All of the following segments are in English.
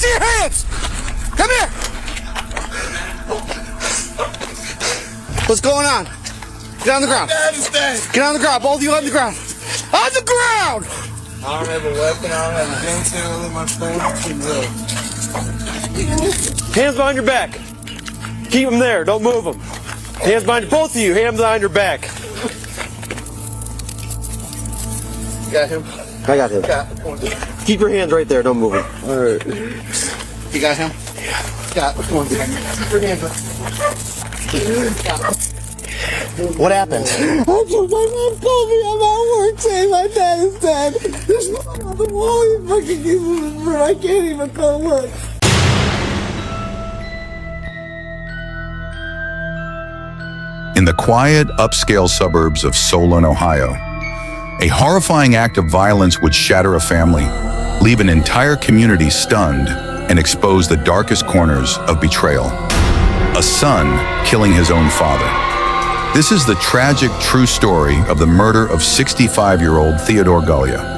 see your hands! Come here! What's going on? Get on the ground. Get on the ground. Both of you on the ground. On the ground! I don't have a weapon. I don't have a gun sale in my phone. Hands behind your back. Keep them there. Don't move them. Hands behind both of you. Hands behind your back. Got him. I got him. Keep your hands right there. Don't move them. All right. You got him? Got him. Come on, keep your hands up. What happened? My mom called me. I'm at work saying my dad is dead. There's blood on the wall. He fucking gave me the room. I can't even go look. In the quiet, upscale suburbs of Solon, Ohio, a horrifying act of violence would shatter a family, leave an entire community stunned, and expose the darkest corners of betrayal. A son killing his own father. This is the tragic, true story of the murder of 65-year-old Theodore Gullia.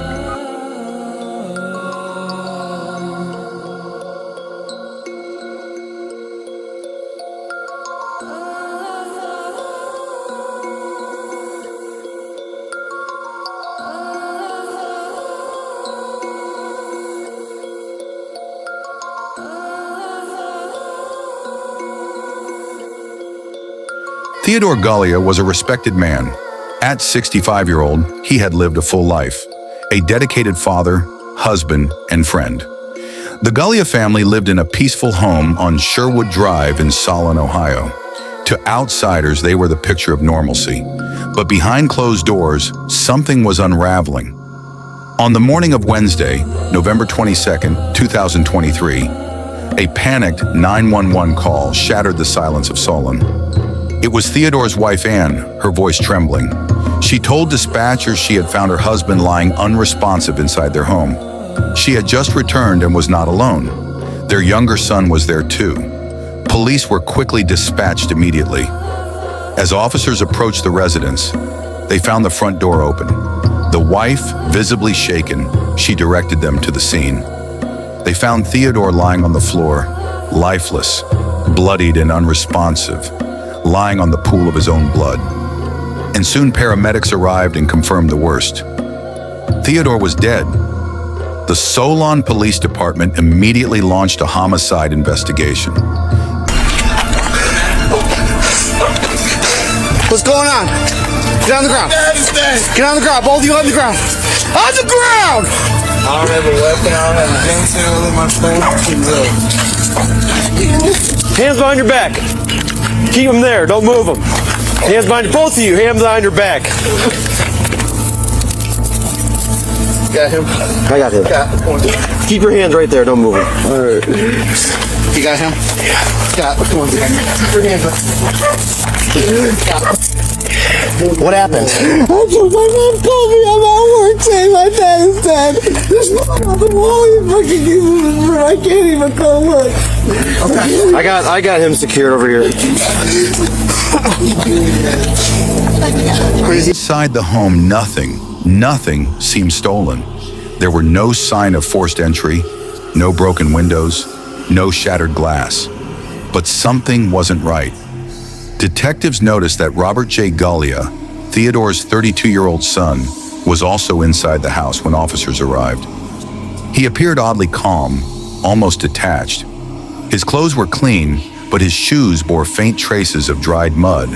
Theodore Gullia was a respected man. At 65-year-old, he had lived a full life, a dedicated father, husband, and friend. The Gullia family lived in a peaceful home on Sherwood Drive in Solon, Ohio. To outsiders, they were the picture of normalcy. But behind closed doors, something was unraveling. On the morning of Wednesday, November 22nd, 2023, a panicked 911 call shattered the silence of Solon. It was Theodore's wife, Anne, her voice trembling. She told dispatchers she had found her husband lying unresponsive inside their home. She had just returned and was not alone. Their younger son was there too. Police were quickly dispatched immediately. As officers approached the residence, they found the front door open. The wife, visibly shaken, she directed them to the scene. They found Theodore lying on the floor, lifeless, bloodied and unresponsive, lying on the pool of his own blood. And soon paramedics arrived and confirmed the worst. Theodore was dead. The Solon Police Department immediately launched a homicide investigation. What's going on? Get on the ground. Get on the ground. Both of you on the ground. On the ground! I don't have a weapon. I don't have a gun sale in my phone. Hands behind your back. Keep them there. Don't move them. Hands behind both of you. Hands behind your back. Got him. I got him. Keep your hands right there. Don't move them. All right. You got him? Got him. Keep your hands up. What happened? My mom called me. I'm at work saying my dad is dead. There's blood on the wall. He fucking gave me the room. I can't even go look. Okay. I got him secured over here. Inside the home, nothing seemed stolen. There were no sign of forced entry, no broken windows, no shattered glass. But something wasn't right. Detectives noticed that Robert J. Gullia, Theodore's 32-year-old son, was also inside the house when officers arrived. He appeared oddly calm, almost detached. His clothes were clean, but his shoes bore faint traces of dried mud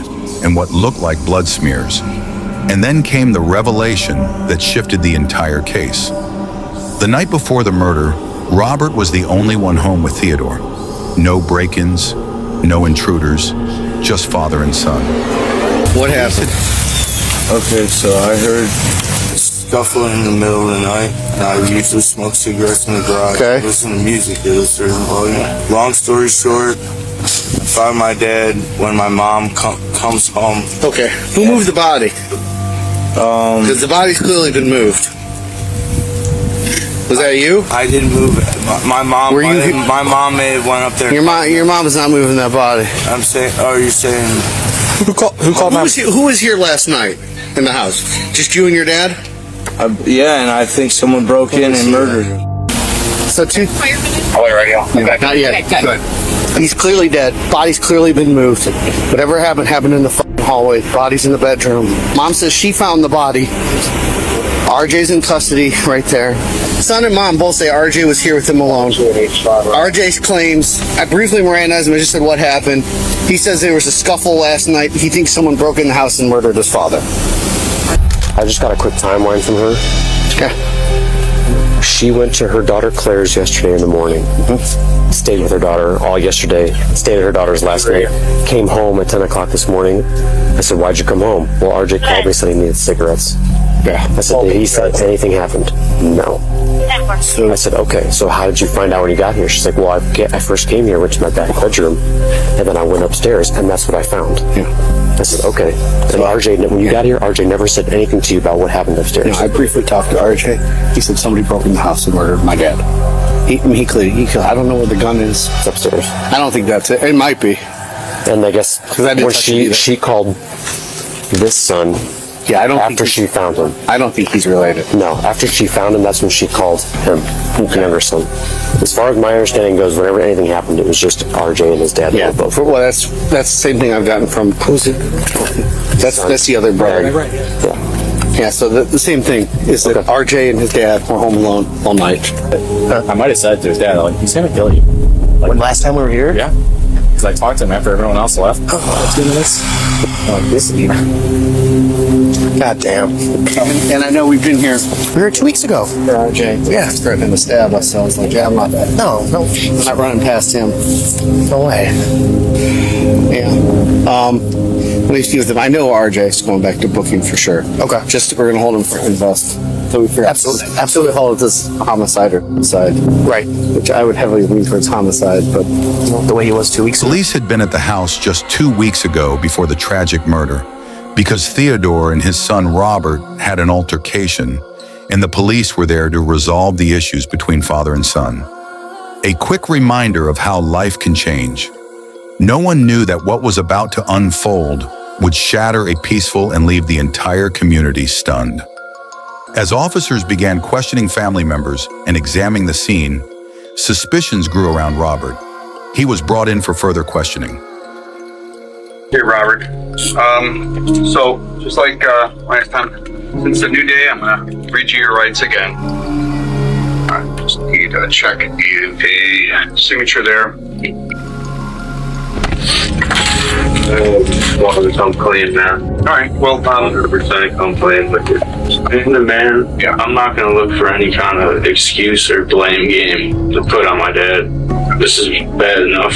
and what looked like blood smears. And then came the revelation that shifted the entire case. The night before the murder, Robert was the only one home with Theodore. No break-ins, no intruders, just father and son. What happened? Okay, so I heard scuffling in the middle of the night. I usually smoke cigarettes in the garage. Okay. Listen to music at a certain volume. Long story short, I found my dad when my mom comes home. Okay. Who moved the body? Because the body's clearly been moved. Was that you? I didn't move it. My mom. Were you? My mom may have went up there. Your mom is not moving that body. I'm saying. Oh, you're saying. Who called Who was here last night in the house? Just you and your dad? Yeah, and I think someone broke in and murdered him. So two. Oh, wait, radio. Okay. Not yet. Good. He's clearly dead. Body's clearly been moved. Whatever happened in the fucking hallway. Body's in the bedroom. Mom says she found the body. RJ's in custody right there. Son and mom both say RJ was here with him alone. RJ claims, I briefly Mirandized him. I just said what happened. He says there was a scuffle last night. He thinks someone broke in the house and murdered his father. I just got a quick timeline from her. Okay. She went to her daughter Claire's yesterday in the morning. Stayed with her daughter all yesterday. Stayed at her daughter's last night. Came home at 10 o'clock this morning. I said, why'd you come home? Well, RJ called me, said he needed cigarettes. Yeah. I said, did he say anything happened? No. So I said, okay, so how did you find out when you got here? She's like, well, I first came here, went to my back bedroom, and then I went upstairs, and that's what I found. Yeah. I said, okay. And RJ, when you got here, RJ never said anything to you about what happened upstairs. You know, I briefly talked to RJ. He said somebody broke in the house and murdered my dad. He clearly, I don't know where the gun is. It's upstairs. I don't think that's it. It might be. And I guess when she called this son, yeah, I don't after she found him. I don't think he's related. No, after she found him, that's when she called him, the younger son. As far as my understanding goes, whenever anything happened, it was just RJ and his dad. Yeah, both. well, that's the same thing I've gotten from. Who's it? That's the other brother. Right. Yeah. Yeah, so the same thing is that RJ and his dad were home alone all night. I might have said to his dad, like, he's gonna kill you. When last time we were here? Yeah. Because I talked to him after everyone else left. Oh, 2 minutes. Like, this is God damn. And I know we've been here. We were here 2 weeks ago. For RJ. Yeah, threatening to stab us. So I was like, yeah, I'm not that. No, I'm not running past him. No way. Yeah. At least with him. I know RJ's going back to booking for sure. Okay. Just we're gonna hold him for invest. So we figure absolutely hold this homicide side. Right. Which I would heavily lean towards homicide, but the way he was 2 weeks ago. Police had been at the house just 2 weeks ago before the tragic murder because Theodore and his son Robert had an altercation, and the police were there to resolve the issues between father and son. A quick reminder of how life can change. No one knew that what was about to unfold would shatter a peaceful and leave the entire community stunned. As officers began questioning family members and examining the scene, suspicions grew around Robert. He was brought in for further questioning. Hey, Robert. So, just like last time, since it's a new day, I'm going to read you your rights again. I just need to check a signature there. Well, come clean, man. Alright, well, 100% come clean with it. And the man, yeah. I'm not going to look for any kind of excuse or blame game to put on my dad. This is bad enough.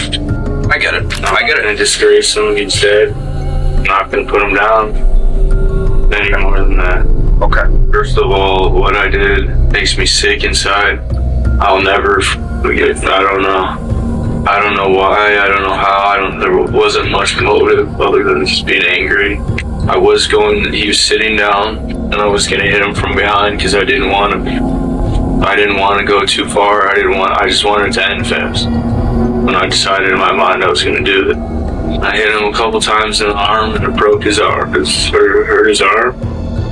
I get it. I'm not going to disgrace him. He's dead. I'm not going to put him down any more than that. Okay. First of all, what I did makes me sick inside. I'll never forget. I don't know why. I don't know how. There wasn't much motive other than just being angry. He was sitting down, and I was gonna hit him from behind because I didn't want to go too far. I just wanted it to end fast. When I decided in my mind I was gonna do it, I hit him a couple times in the arm, and it broke his arm. It hurt his arm.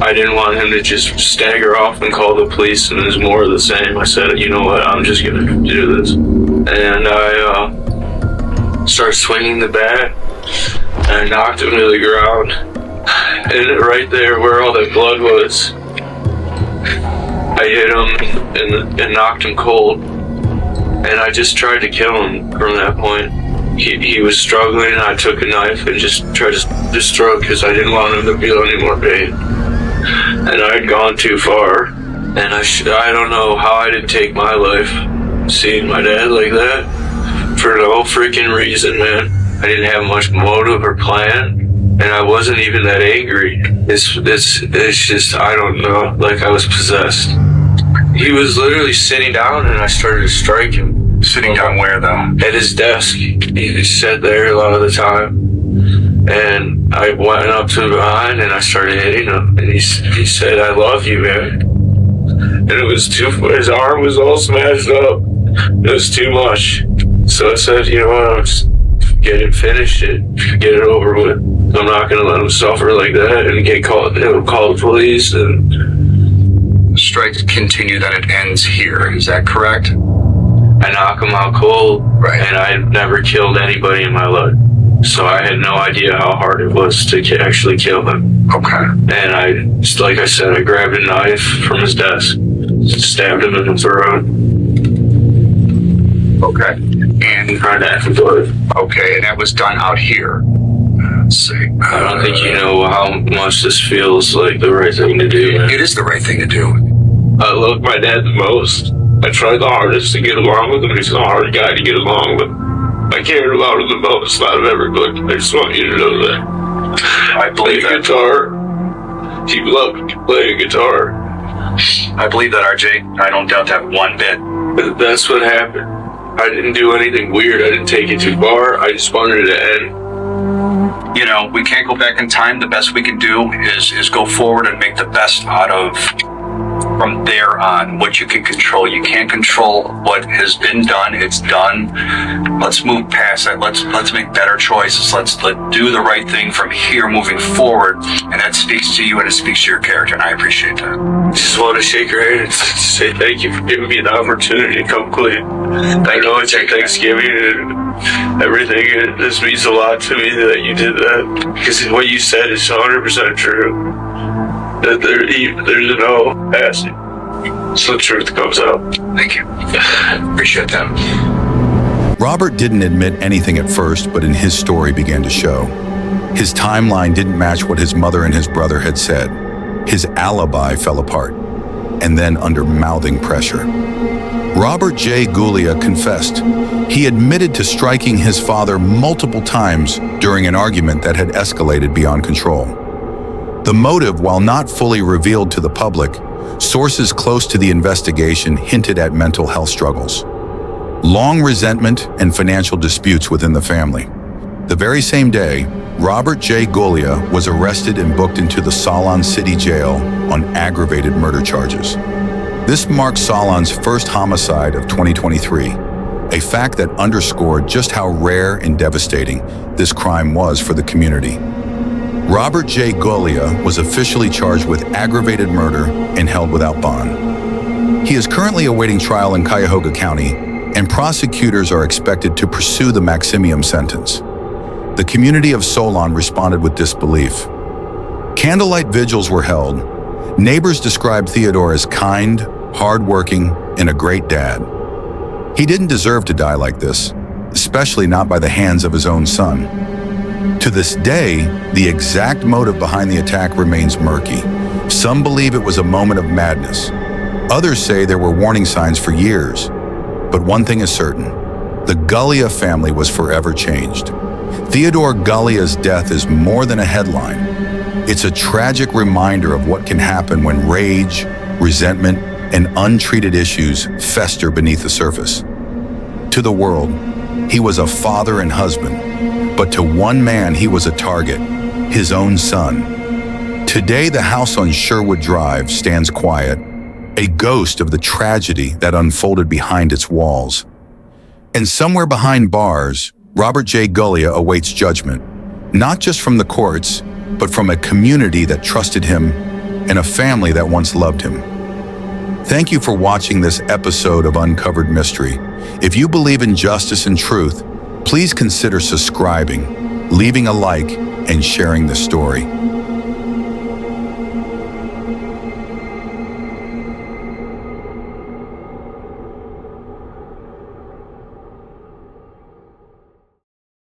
I didn't want him to just stagger off and call the police, and it was more of the same. I said, you know what, I'm just gonna do this. And I started swinging the bat, and I knocked him to the ground. And right there where all that blood was, I hit him and knocked him cold. And I just tried to kill him from that point. He was struggling, and I took a knife and just tried to destroy because I didn't want him to feel any more pain. And I had gone too far, and I don't know how I didn't take my life, seeing my dad like that, for no freaking reason, man. I didn't have much motive or plan, and I wasn't even that angry. It's just, I don't know, like I was possessed. He was literally sitting down, and I started to strike him. Sitting down where, though? At his desk. He sat there a lot of the time. And I went up to him behind and I started hitting him. And he said, I love you, man. And it was his arm was all smashed up. It was too much. So I said, you know what, I'll just finish it, get it over with. I'm not going to let him suffer like that and call the police. And The strikes continue, that it ends here. Is that correct? knock them out cold, and I never killed anybody in my life. So I had no idea how hard it was to actually kill him. Okay. And I, like I said, I grabbed a knife from his desk, stabbed him in the throat. Okay. And Trying to act blood. okay, and that was done out here. Let's see. I don't think you know how much this feels like the right thing to do. It is the right thing to do. I love my dad the most. I tried the hardest to get along with him. He's a hard guy to get along with. I cared about him the most out of everybody. I just want you to know that. I believe that. Guitar. He loved playing guitar. I believe that, RJ. I don't doubt that one bit. But that's what happened. I didn't do anything weird. I didn't take it too far. I just wanted it to end. You know, we can't go back in time. The best we can do is go forward and make the best out of from there on what you can control. You can't control what has been done. It's done. Let's move past that. Let's make better choices. Let's do the right thing from here moving forward. And that speaks to you and it speaks to your character. And I appreciate that. I just want to shake your hand and say thank you for giving me the opportunity to come clean. I know it's your Thanksgiving and everything. And this means a lot to me that you did that. Because what you said is 100% true. That there's no passing. So the truth comes out. Thank you. Appreciate that. Robert didn't admit anything at first, but in his story began to show. His timeline didn't match what his mother and his brother had said. His alibi fell apart, and then under mouthing pressure. Robert J. Gullia confessed. He admitted to striking his father multiple times during an argument that had escalated beyond control. The motive, while not fully revealed to the public, sources close to the investigation hinted at mental health struggles, long resentment, and financial disputes within the family. The very same day, Robert J. Gullia was arrested and booked into the Solon City Jail on aggravated murder charges. This marked Solon's first homicide of 2023, a fact that underscored just how rare and devastating this crime was for the community. Robert J. Gullia was officially charged with aggravated murder and held without bond. He is currently awaiting trial in Cuyahoga County, and prosecutors are expected to pursue the maximum sentence. The community of Solon responded with disbelief. Candlelight vigils were held. Neighbors described Theodore as kind, hardworking, and a great dad. He didn't deserve to die like this, especially not by the hands of his own son. To this day, the exact motive behind the attack remains murky. Some believe it was a moment of madness. Others say there were warning signs for years. But one thing is certain, the Gullia family was forever changed. Theodore Gullia's death is more than a headline. It's a tragic reminder of what can happen when rage, resentment, and untreated issues fester beneath the surface. To the world, he was a father and husband. But to one man, he was a target, his own son. Today, the house on Sherwood Drive stands quiet, a ghost of the tragedy that unfolded behind its walls. And somewhere behind bars, Robert J. Gullia awaits judgment, not just from the courts, but from a community that trusted him and a family that once loved him. Thank you for watching this episode of Uncovered Mystery. If you believe in justice and truth, please consider subscribing, leaving a like, and sharing the story.